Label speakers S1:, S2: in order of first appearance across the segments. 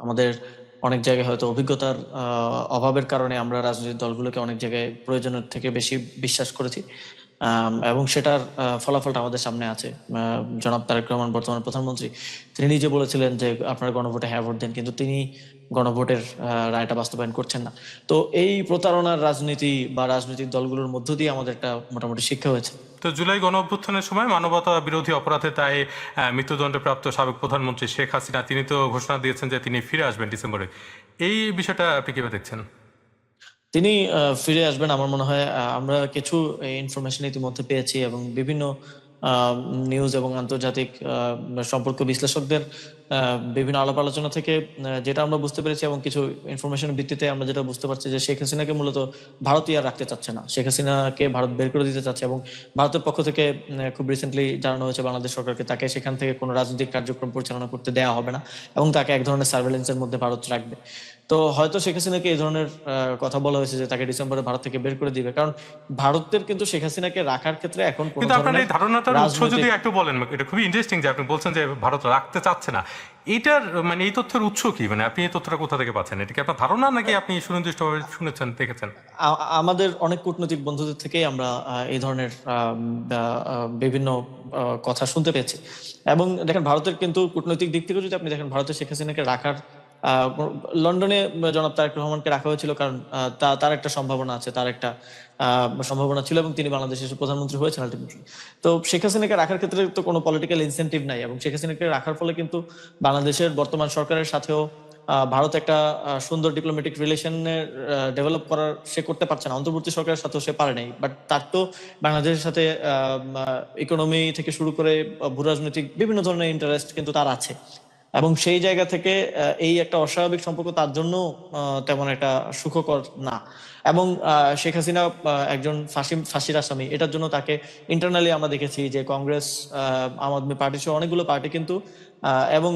S1: আমাদের অনেক জায়গায় হয়তো অভিজ্ঞতার অভাবের কারণে আমরা রাজনৈতিক দলগুলোকে অনেক জায়গায় প্রয়োজনের থেকে বেশি বিশ্বাস করেছি। এবং সেটার ফলাফলটা আমাদের সামনে আছে। জনাব তারেক রহমান বর্তমান প্রধানমন্ত্রী, তিনি নিজে বলেছিলেন যে আপনারা গণভোটে হ্যাঁ ভোট দেন, কিন্তু তিনি গণভোটের রায়টা বাস্তবায়ন করছেন না। তো এই প্রতারণার রাজনীতি বা রাজনৈতিক দলগুলোর মধ্য দিয়ে আমাদের একটা মোটামুটি শিক্ষা হয়েছে।
S2: তো জুলাই গণ অভ্যুত্থানের সময় মানবতা বিরোধী অপরাধে তাই মৃত্যুদণ্ডপ্রাপ্ত সাবেক প্রধানমন্ত্রী শেখ হাসিনা তিনি তো ঘোষণা দিয়েছেন যে তিনি ফিরে আসবেন ডিসেম্বরে। এই বিষয়টা আপনি কিভাবে দেখছেন?
S1: তিনি ফিরে আসবেন আমার মনে হয়। আমরা কিছু ইনফরমেশন ইতিমধ্যে পেয়েছি এবং বিভিন্ন নিউজ এবং আন্তর্জাতিক সম্পর্ক বিশ্লেষকদের বিভিন্ন আলাপ আলোচনা থেকে যেটা আমরা বুঝতে পেরেছি এবং কিছু ইনফরমেশনের ভিত্তিতে আমরা যেটা বুঝতে পারছি যে শেখ হাসিনাকে মূলত ভারতীয় আর রাখতে চাচ্ছে না। শেখ হাসিনাকে ভারত বের করে দিতে চাচ্ছে এবং ভারতের পক্ষ থেকে খুব রিসেন্টলি জানানো হয়েছে বাংলাদেশ সরকারকে তাকে সেখান থেকে কোনো রাজনৈতিক কার্যক্রম পরিচালনা করতে দেওয়া হবে না এবং তাকে এক ধরনের সার্ভেলেন্সের মধ্যে ভারত রাখবে। তো হয়তো শেখ হাসিনাকে এই ধরনের কথা বলা হয়েছে যে তাকে ডিসেম্বরে ভারত থেকে বের করে দিবে, কারণ ভারতের কিন্তু শেখ হাসিনাকে রাখার ক্ষেত্রে এখন কোনো
S2: কিন্তু আপনার
S1: ধরনের
S2: এই ধারণাটার উৎস যদি
S1: রাজনৈতিক।
S2: একটু বলেন, এটা খুবই ইন্টারেস্টিং যে আপনি বলছেন যে ভারত রাখতে চাচ্ছে না। এইটার মানে এই তথ্যের উৎস কি? মানে আপনি এই তথ্যটা কোথা থেকে পাচ্ছেন? এটা কি আপনার ধারণা নাকি আপনি সুনির্দিষ্টভাবে শুনেছেন, দেখেছেন?
S1: আমাদের অনেক কূটনৈতিক বন্ধুদের থেকেই আমরা এই ধরনের বিভিন্ন কথা শুনতে পেয়েছি। এবং দেখেন ভারতের কিন্তু কূটনৈতিক দিক থেকে যদি আপনি দেখেন, ভারতের শেখ হাসিনাকে রাখার লন্ডনে জনাব তারেক রহমানকে রাখা হয়েছিল কারণ তার একটা সম্ভাবনা আছে, তার একটা সম্ভাবনা ছিল এবং তিনি বাংলাদেশের প্রধানমন্ত্রী হয়েছেন আলটিমেটলি। তো শেখ হাসিনাকে রাখার ক্ষেত্রে তো কোনো পলিটিক্যাল ইনসেন্টিভ নাই এবং শেখ হাসিনাকে রাখার ফলে কিন্তু বাংলাদেশের বর্তমান সরকারের সাথেও ভারত একটা সুন্দর ডিপ্লোম্যাটিক রিলেশনের ডেভেলপ করার সে করতে পারছে না। অন্তর্বর্তী সরকারের সাথেও সে পারে নাই, বাট তার তো বাংলাদেশের সাথে ইকোনমি থেকে শুরু করে ভূ রাজনৈতিক বিভিন্ন ধরনের ইন্টারেস্ট কিন্তু তার আছে। এবং সেই জায়গা থেকে এই একটা অস্বাভাবিক সম্পর্ক তার জন্য তেমন একটা সুখকর না। এবং শেখ হাসিনা একজন ফাঁসির আসামি, এটার জন্য তাকে ইন্টারনালি আমরা দেখেছি যে কংগ্রেস, আম আদমি পার্টি সহ অনেকগুলো পার্টি কিন্তু এবং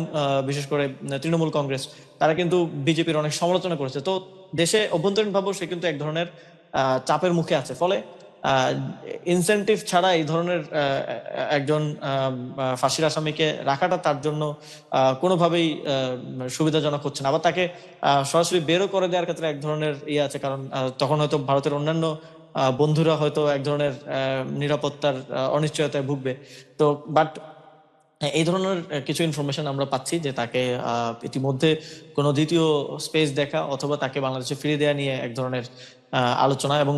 S1: বিশেষ করে তৃণমূল কংগ্রেস, তারা কিন্তু বিজেপির অনেক সমালোচনা করেছে। তো দেশে অভ্যন্তরীণ ভাবেও সে কিন্তু এক ধরনের চাপের মুখে আছে। ফলে ইনসেনটিভ ছাড়া এই ধরনের একজন ফাঁসির আসামিকে রাখাটা তার জন্য কোনোভাবেই সুবিধাজনক হচ্ছে না। আবার তাকে সরাসরি বেরও করে দেওয়ার ক্ষেত্রে এক ধরনের ইয়ে আছে, কারণ তখন হয়তো ভারতের অন্যান্য বন্ধুরা হয়তো এক ধরনের নিরাপত্তার অনিশ্চয়তায় ভুগবে। তো বাট এই ধরনের কিছু ইনফরমেশন আমরা পাচ্ছি যে তাকে ইতিমধ্যে কোনো দ্বিতীয় স্পেস দেখা অথবা তাকে বাংলাদেশে ফিরিয়ে দেওয়া নিয়ে এক ধরনের আলোচনা, এবং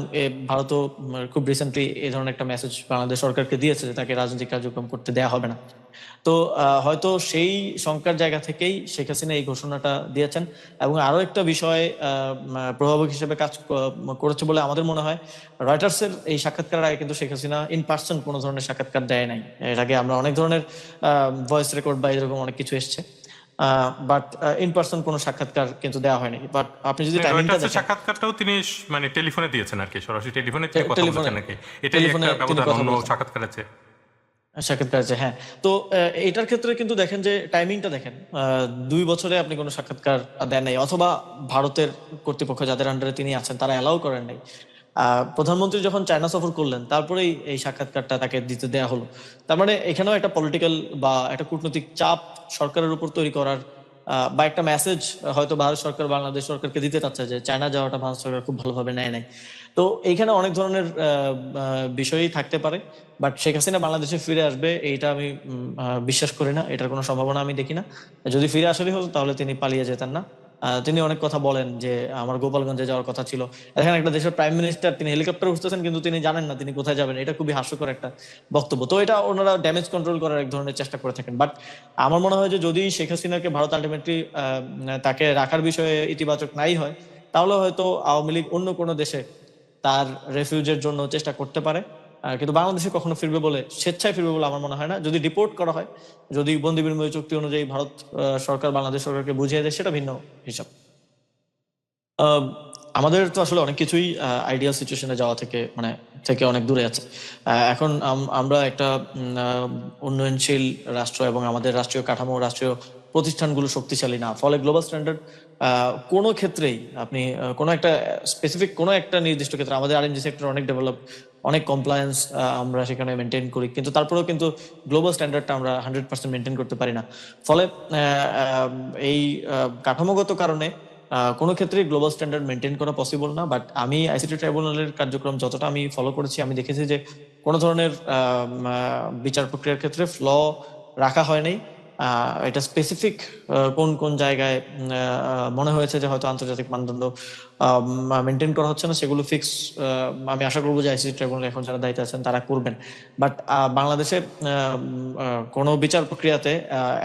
S1: ভারতও খুব রিসেন্টলি এই ধরনের একটা মেসেজ বাংলাদেশ সরকারকে দিয়েছে যে তাকে রাজনৈতিক কার্যক্রম করতে দেওয়া হবে না। তো হয়তো সেই শঙ্কার জায়গা থেকেই শেখ হাসিনা এই ঘোষণাটা দিয়েছেন। এবং আরো একটা বিষয় প্রভাবক হিসেবে কাজ করেছে বলে আমাদের মনে হয়, রয়টার্সের এই সাক্ষাৎকারের আগে কিন্তু শেখ হাসিনা ইন পার্সন কোনো ধরনের সাক্ষাৎকার দেয় নাই। এর আগে আমরা অনেক ধরনের ভয়েস রেকর্ড বা এরকম অনেক কিছু এসছে, বাট ইন পার্সন কোনো সাক্ষাৎকার কিন্তু দেওয়া হয়নি। বাট আপনি যদি টাইমিংটা
S2: রয়টার্সের
S1: দেখেন,
S2: সাক্ষাৎকারটাও তিনি মানে টেলিফোনে দিয়েছেন আর কি, সরাসরি টেলিফোনে তিনি কথা
S1: টেলিফোনে
S2: বলেছেন নাকি? এটাই
S1: টেলিফোনে
S2: একটা
S1: তিনি
S2: ব্যবধান
S1: কথা
S2: অন্য
S1: বলেছেন,
S2: সাক্ষাৎকার আছে।
S1: সাক্ষাৎকার আছে, হ্যাঁ। তো এটার ক্ষেত্রে কিন্তু দেখেন যে টাইমিংটা দেখেন, 2 বছরে আপনি কোনো সাক্ষাৎকার দেন নাই, অথবা ভারতের কর্তৃপক্ষ যাদের আন্ডারে তিনি আছেন তারা অ্যালাউ করেন নাই। প্রধানমন্ত্রী যখন চায়না সফর করলেন তারপরেই এই সাক্ষাৎকারটা তাকে দিতে দেয়া হলো। তার মানে এখানেও একটা পলিটিক্যাল বা একটা কূটনৈতিক চাপ সরকারের উপর তৈরি করার বা একটা মেসেজ হয়তো ভারত সরকার বাংলাদেশ সরকারকে দিতে চাচ্ছে যে চায়না যাওয়াটা ভারত সরকার খুব ভালোভাবে নেয় নাই। তো এইখানে অনেক ধরনের বিষয়ই থাকতে পারে। বাট শেখ হাসিনা বাংলাদেশে ফিরে আসবে এইটা আমি বিশ্বাস করি না, এটার কোনো সম্ভাবনা আমি দেখি না। যদি ফিরে আসলেই হতো তাহলে তিনি পালিয়ে যেতেন না। তিনি অনেক কথা বলেন যে আমার গোপালগঞ্জে যাওয়ার কথা ছিল। এখানে একটা দেশের প্রাইম মিনিস্টার তিনি হেলিকপ্টারে উঠতেছেন কিন্তু তিনি জানেন না তিনি কোথায় যাবেন, এটা খুবই হাস্যকর একটা বক্তব্য। তো এটা ওনারা ড্যামেজ কন্ট্রোল করার এক ধরনের চেষ্টা করে থাকেন। বাট আমার মনে হয় যে যদি শেখ হাসিনাকে ভারত আলটিমেটলি তাকে রাখার বিষয়ে ইতিবাচক নাই হয়, তাহলে হয়তো আওয়ামী লীগ অন্য কোনো দেশে তার রেফিউজের জন্য চেষ্টা করতে পারে। কিন্তু বাংলাদেশে কখনো ফিরবে বলে, স্বেচ্ছায় ফিরবে বলে আমার মনে হয় না। যদি ডিপোর্ট করা হয়, যদি বন্দি বিনিময় চুক্তি অনুযায়ী ভারত সরকার বাংলাদেশ সরকারকে বুঝিয়ে দেয়, সেটা ভিন্ন হিসাব। আহ, আমাদের তো আসলে অনেক কিছুই আইডিয়াল সিচুয়েশনে যাওয়া থেকে অনেক দূরে আছে। এখন আমরা একটা উন্নয়নশীল রাষ্ট্র এবং আমাদের রাষ্ট্রীয় কাঠামো, রাষ্ট্রীয় প্রতিষ্ঠানগুলো শক্তিশালী না। ফলে গ্লোবাল স্ট্যান্ডার্ড কোনো ক্ষেত্রেই আপনি কোনো একটা স্পেসিফিক কোনো একটা নির্দিষ্ট ক্ষেত্রে আমাদের আরএনজি সেক্টর অনেক ডেভেলপ, অনেক কমপ্লায়েন্স আমরা সেখানে মেনটেন করি, কিন্তু তারপরেও কিন্তু গ্লোবাল স্ট্যান্ডার্ডটা আমরা 100% মেনটেন করতে পারি না। ফলে এই কাঠামোগত কারণে কোনো ক্ষেত্রেই গ্লোবাল স্ট্যান্ডার্ড মেনটেন করা পসিবল না। বাট আমি আইসিটি ট্রাইব্যুনালের কার্যক্রম যতটা আমি ফলো করেছি, আমি দেখেছি যে কোনো ধরনের বিচার প্রক্রিয়ার ক্ষেত্রে ফ্ল রাখা হয় নাই। এটা স্পেসিফিক কোন কোন জায়গায় মনে হয়েছে যে হয়তো আন্তর্জাতিক মানদণ্ড মেনটেন করা হচ্ছে না, সেগুলো ফিক্স আমি আশা করবো যে আইসিটি ট্রাইব্যুনাল এখন যারা দায়িত্বে আছেন তারা করবেন। বাট বাংলাদেশে কোনো বিচার প্রক্রিয়াতে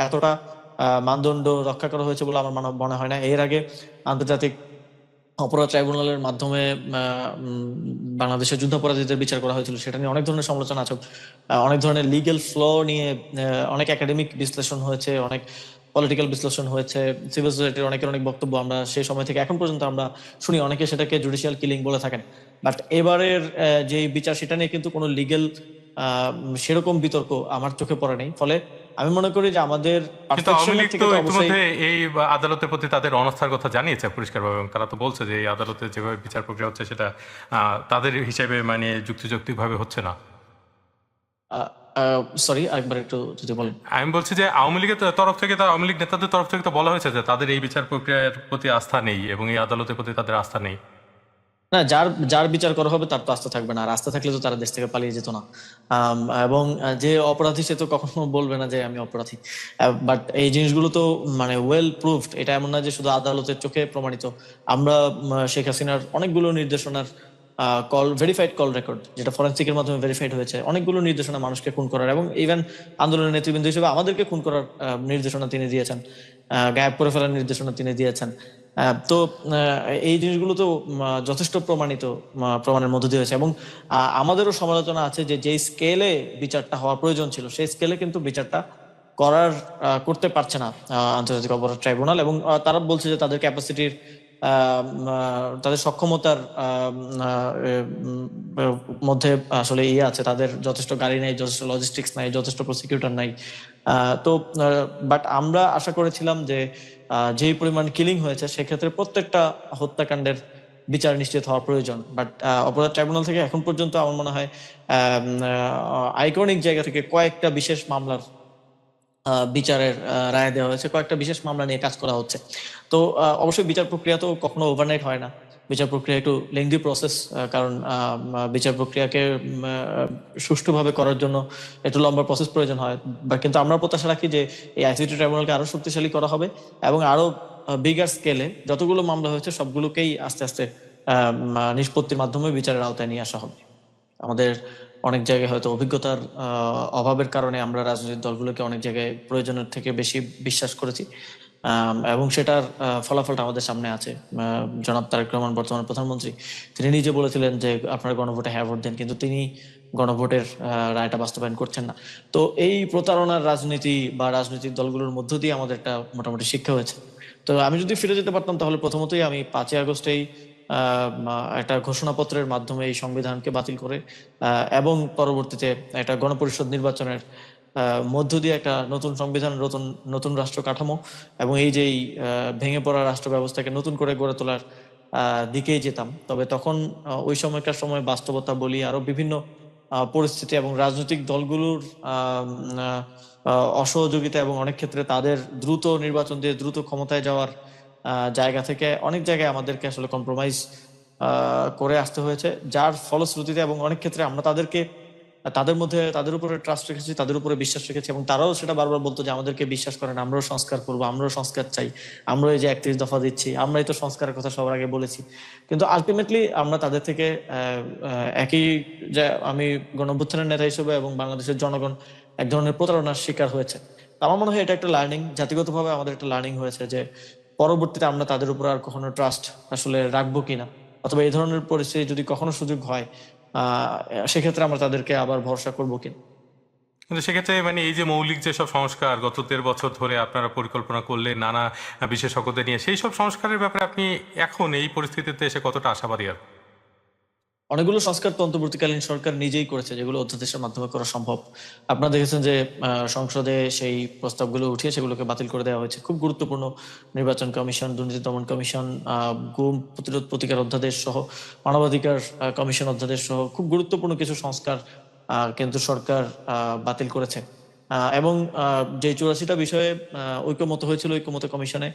S1: এতটা মানদণ্ড রক্ষা করা হয়েছে বলে আমার মনে হয় না। এর আগে আন্তর্জাতিক অপরাধ ট্রাইব্যুনালের মাধ্যমে বাংলাদেশের যুদ্ধাপরাধীদের বিচার করা হয়েছিল, সেটা নিয়ে অনেক ধরনের সমালোচনা আছে, অনেক ধরনের লিগেল ফ্ল নিয়ে অনেক একাডেমিক বিশ্লেষণ হয়েছে, অনেক পলিটিক্যাল বিশ্লেষণ হয়েছে, সিভিল সোসাইটির অনেকের অনেক বক্তব্য আমরা সেই সময় থেকে এখন পর্যন্ত আমরা শুনি, অনেকে সেটাকে জুডিশিয়াল কিলিং বলে থাকেন। বাট এবারের যে বিচার সেটা নিয়ে কিন্তু কোনো লিগেল সেরকম বিতর্ক আমার চোখে পড়ে নেই। ফলে আমি মনে করি যে আমাদের
S2: কিন্তু আওয়ামী
S1: পারফেকশনের
S2: লীগ
S1: থেকে
S2: তো
S1: তো অবশ্যই
S2: ইতিমধ্যে এই আদালতের প্রতি তাদের অনাস্থার কথা জানিয়েছে পরিষ্কারভাবে, এবং তারা তো বলছে যে এই আদালতে যেভাবে বিচার প্রক্রিয়া হচ্ছে সেটা তাদের হিসেবে মানে যুক্তিযৌক্তিকভাবে হচ্ছে না।
S1: সরি, আরেকবার একটু যদি বলেন।
S2: আমি বলছি যে আওয়ামী লীগের তরফ থেকে, আওয়ামী লীগ নেতাদের তরফ থেকে তো বলা হয়েছে যে তাদের এই বিচার প্রক্রিয়ার প্রতি আস্থা নেই এবং এই আদালতের প্রতি তাদের আস্থা নেই।
S1: না, যার যার বিচার করা হবে তার তো আস্থা থাকবে না, আর আস্থা থাকলে তো তারা দেশ থেকে পালিয়ে যেত না। এবং যে অপরাধী সে তো কখনো বলবে না যে আমি অপরাধী। বাট এই জিনিসগুলো তো মানে ওয়েল প্রুভড, এটা এমন না যে শুধু আদালতের চোখে প্রমাণিত। আমরা শেখ হাসিনার অনেকগুলো নির্দেশনার কল, ভেরিফাইড কল রেকর্ড, যেটা ফরেন্সিকের মাধ্যমে ভেরিফাইড হয়েছে, অনেকগুলো নির্দেশনা মানুষকে খুন করার এবং ইভেন আন্দোলনের নেতৃবৃন্দ হিসেবে আমাদেরকে খুন করার নির্দেশনা তিনি দিয়েছেন, গায়েব করে ফেলার নির্দেশনা তিনি দিয়েছেন। তো এই জিনিসগুলো তো যথেষ্ট প্রমাণিত, প্রমাণের মধ্য দিয়ে হয়েছে। এবং আমাদেরও সমালোচনা আছে যে যেই স্কেলে বিচারটা হওয়া প্রয়োজন ছিল সেই স্কেলে কিন্তু বিচারটা করতে পারছে না আন্তর্জাতিক অপরাধ ট্রাইব্যুনাল। এবং তারা বলছে যে তাদের ক্যাপাসিটির, তাদের সক্ষমতার মধ্যে আসলে ইয়ে আছে, তাদের যথেষ্ট গাড়ি নাই, যথেষ্ট লজিস্টিক্স নাই, যথেষ্ট প্রসিকিউটর নাই। তো বাট আমরা আশা করেছিলাম যে যেই পরিমাণ কিলিং হয়েছে সেক্ষেত্রে প্রত্যেকটা হত্যাকাণ্ডের বিচার নিশ্চিত হওয়া প্রয়োজন। বাট অপরাধ ট্রাইব্যুনাল থেকে এখন পর্যন্ত আমার মনে হয় আইকনিক জায়গা থেকে কয়েকটা বিশেষ মামলার বিচারের রায় দেওয়া হয়েছে, কয়েকটা বিশেষ মামলা নিয়ে কাজ করা হচ্ছে। তো অবশ্যই বিচার প্রক্রিয়া তো কখনো ওভারনাইট হয় না, বিচার প্রক্রিয়া একটু লেংদি প্রসেস। কারণ বিচার প্রক্রিয়াকে সুষ্ঠুভাবে করার জন্য একটু লম্বা প্রসেস প্রয়োজন হয়। কিন্তু আমরা প্রত্যাশা রাখি যে এই আইসিটি ট্রাইব্যুনালকে আরো শক্তিশালী করা হবে এবং আরো বিগার স্কেলে যতগুলো মামলা হয়েছে সবগুলোকেই আস্তে আস্তে নিষ্পত্তির মাধ্যমে বিচারের আওতায় নিয়ে আসা হবে। আমাদের অনেক জায়গায় হয়তো অভিজ্ঞতার অভাবের কারণে আমরা রাজনৈতিক দলগুলোকে অনেক জায়গায় প্রয়োজনের থেকে বেশি বিশ্বাস করেছি, এবং সেটার ফলাফলটা আমাদের সামনে আছে। জনাব তারেক রহমান বর্তমান প্রধানমন্ত্রী, তিনি নিজে বলেছিলেন যে আপনারা গণভোটে হ্যাঁ ভোট দেন, কিন্তু তিনি গণভোটের রায়টা বাস্তবায়ন করছেন না। তো এই প্রতারণার রাজনীতি বা রাজনৈতিক দলগুলোর মধ্য দিয়ে আমাদের একটা মোটামুটি শিক্ষা হয়েছে। তো আমি যদি ফিরে যেতে পারতাম তাহলে প্রথমতই আমি 5ই আগস্টেই একটা ঘোষণাপত্রের মাধ্যমে এই সংবিধানকে বাতিল করে এবং পরবর্তীতে একটা গণপরিষদ নির্বাচনের মধ্য দিয়ে একটা নতুন সংবিধান, নতুন নতুন রাষ্ট্র কাঠামো এবং এই যে ভেঙে পড়া রাষ্ট্র ব্যবস্থাকে নতুন করে গড়ে তোলার দিকেই যেতাম। তবে তখন ওই সময়কার সময় বাস্তবতা বলি, আরো বিভিন্ন পরিস্থিতি এবং রাজনৈতিক দলগুলোর অসহযোগিতা এবং অনেক ক্ষেত্রে তাদের দ্রুত নির্বাচন দিয়ে দ্রুত ক্ষমতায় যাওয়ার জায়গা থেকে অনেক জায়গায় আমাদেরকে আসলে কম্প্রোমাইজ করে আসতে হয়েছে, যার ফলশ্রুতিতে এবং অনেক ক্ষেত্রে আমরা তাদের মধ্যে তাদের উপরে ট্রাস্ট রেখেছি, তাদের উপরে বিশ্বাস রেখেছি এবং তারাও সেটা বারবার বলতো যে আমাদেরকে বিশ্বাস করেন, আমরাও সংস্কার করবো, আমরাও সংস্কার চাই, আমরা এই যে 31 দফা দিচ্ছি, আমরাই তো সংস্কারের কথা সবার আগে বলেছি। কিন্তু আলটিমেটলি আমরা তাদের থেকে একই, যে আমি গণঅভ্যুত্থানের নেতা হিসেবে এবং বাংলাদেশের জনগণ এক ধরনের প্রতারণার শিকার হয়েছে। আমার মনে হয় এটা একটা লার্নিং, জাতিগতভাবে আমাদের একটা লার্নিং হয়েছে যে পরবর্তীতে আমরা তাদের উপর আর কখনো ট্রাস্ট আসলে রাখবো কিনা, অথবা এই ধরনের পরিস্থিতি যদি কখনো সুযোগ হয় সেক্ষেত্রে আমরা তাদেরকে আবার ভরসা করবো কিনা।
S2: কিন্তু সেক্ষেত্রে মানে এই যে মৌলিক যেসব সংস্কার গত 13 বছর ধরে আপনারা পরিকল্পনা করলেন নানা বিশেষজ্ঞদের নিয়ে, সেই সব সংস্কারের ব্যাপারে আপনি এখন এই পরিস্থিতিতে এসে কতটা আশাবাদী? আর
S1: অনেকগুলো সংস্কার তো অন্তর্বর্তীকালীন সরকার নিজেই করেছে, যেগুলো অধ্যাদেশের মাধ্যমে করা সম্ভব। আপনারা দেখেছেন যে সংসদে সেই প্রস্তাবগুলো উঠিয়ে সেগুলোকে বাতিল করে দেওয়া হয়েছে। খুব গুরুত্বপূর্ণ নির্বাচন কমিশন, দুর্নীতি দমন কমিশন, গুম প্রতিরোধ প্রতিকার অধ্যাদেশ সহ, মানবাধিকার কমিশন অধ্যাদেশ সহ খুব গুরুত্বপূর্ণ কিছু সংস্কার কেন্দ্র সরকার বাতিল করেছে। এবং যে 84টা বিষয়ে ঐকমত্য হয়েছিল ঐকমত্য কমিশনে